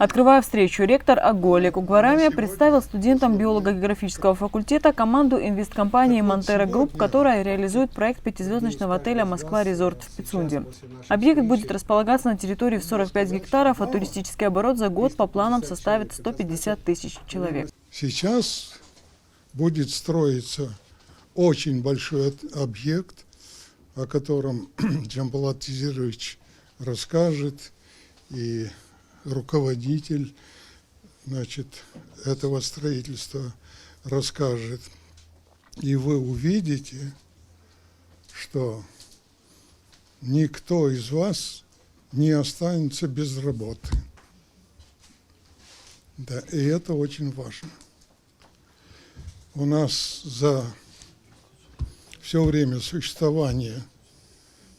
Открывая встречу, ректор Олег Угварамия представил студентам биолого-географического факультета команду инвесткомпании «Монтера Групп», которая реализует проект пятизвездочного отеля «Москва-Резорт» в Пицунде. Объект будет располагаться на территории в 45 гектаров, а туристический оборот за год по планам составит 150 тысяч человек. Сейчас будет строиться очень большой объект, о котором Джамбулат Тизирович расскажет, и руководитель, этого строительства расскажет. И вы увидите, что никто из вас не останется без работы. Да, и это очень важно. У нас за все время существования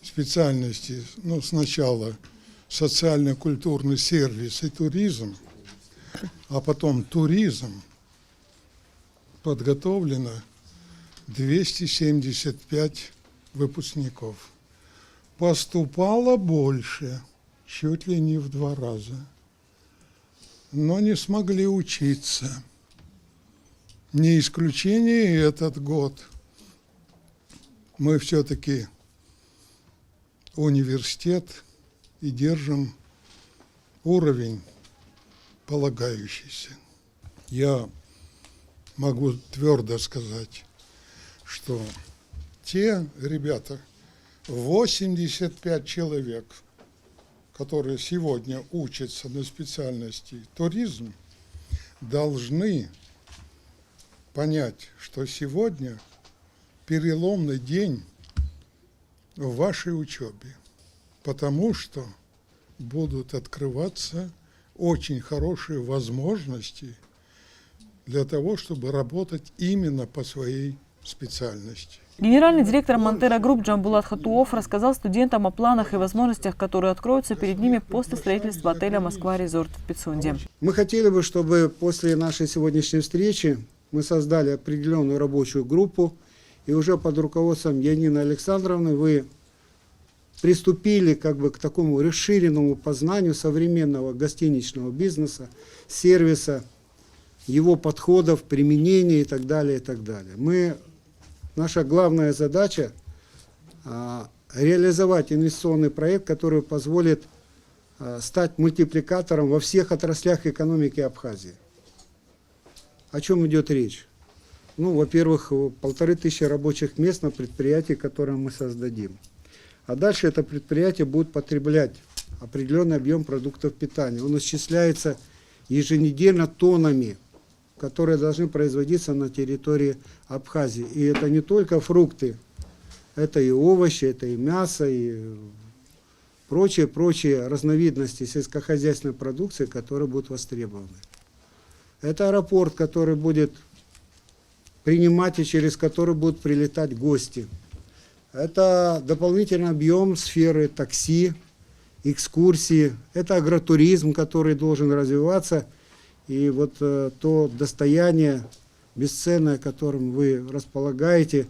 специальности, сначала социально-культурный сервис и туризм, а потом туризм, подготовлено 275 выпускников. Поступало больше, чуть ли не в 2 раза, но не смогли учиться. Не исключение и этот год. Мы все-таки университет и держим уровень полагающийся. Я могу твердо сказать, что те ребята, 85 человек, которые сегодня учатся на специальности туризм, должны понять, что сегодня переломный день в вашей учебе, потому что будут открываться очень хорошие возможности для того, чтобы работать именно по своей специальности. Генеральный директор «Монтера Групп» Джамбулат Хатуов рассказал студентам о планах и возможностях, которые откроются перед ними после строительства отеля «Москва-Резорт» в Пицунде. Мы хотели бы, чтобы после нашей сегодняшней встречи мы создали определенную рабочую группу, и уже под руководством Янины Александровны вы приступили к такому расширенному познанию современного гостиничного бизнеса, сервиса, его подходов, применения и так далее, и так далее. Наша главная задача реализовать инвестиционный проект, который позволит стать мультипликатором во всех отраслях экономики Абхазии. О чем идет речь? Во-первых, 1500 рабочих мест на предприятии, которое мы создадим. А дальше это предприятие будет потреблять определенный объем продуктов питания. Он исчисляется еженедельно тоннами, которые должны производиться на территории Абхазии. И это не только фрукты, это и овощи, это и мясо, и прочие разновидности сельскохозяйственной продукции, которые будут востребованы. Это аэропорт, который будет принимать и через который будут прилетать гости. Это дополнительный объем сферы такси, экскурсии. Это агротуризм, который должен развиваться. И то достояние бесценное, которым вы располагаете,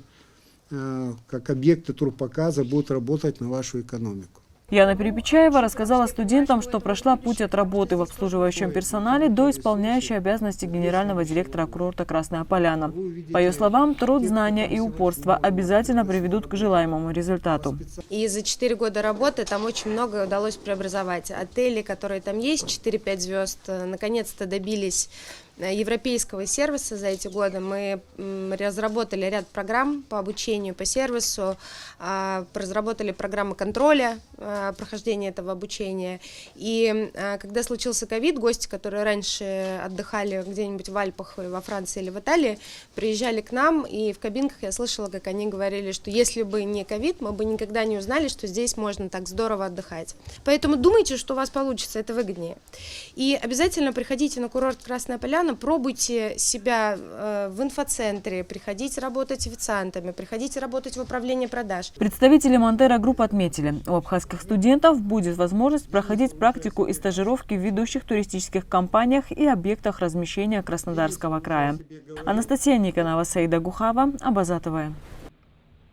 как объекты турпоказа, будут работать на вашу экономику. Яна Перепечаева рассказала студентам, что прошла путь от работы в обслуживающем персонале до исполняющей обязанности генерального директора курорта «Красная Поляна». По ее словам, труд, знания и упорство обязательно приведут к желаемому результату. И за 4 года работы там очень многое удалось преобразовать. Отели, которые там есть, 4-5 звезд, наконец-то добились европейского сервиса за эти годы. Мы разработали ряд программ по обучению, по сервису, разработали программы контроля прохождения этого обучения. И когда случился ковид, гости, которые раньше отдыхали где-нибудь в Альпах, во Франции или в Италии, приезжали к нам, и в кабинках я слышала, как они говорили, что если бы не ковид, мы бы никогда не узнали, что здесь можно так здорово отдыхать. Поэтому думайте, что у вас получится, это выгоднее. И обязательно приходите на курорт «Красная Поляна», пробуйте себя в инфоцентре, приходите работать официантами, приходите работать в управлении продаж. Представители «Монтера Групп» отметили, у абхазских студентов будет возможность проходить практику и стажировки в ведущих туристических компаниях и объектах размещения Краснодарского края. Анастасия Никонова, Саида Гухава, Абазатовая.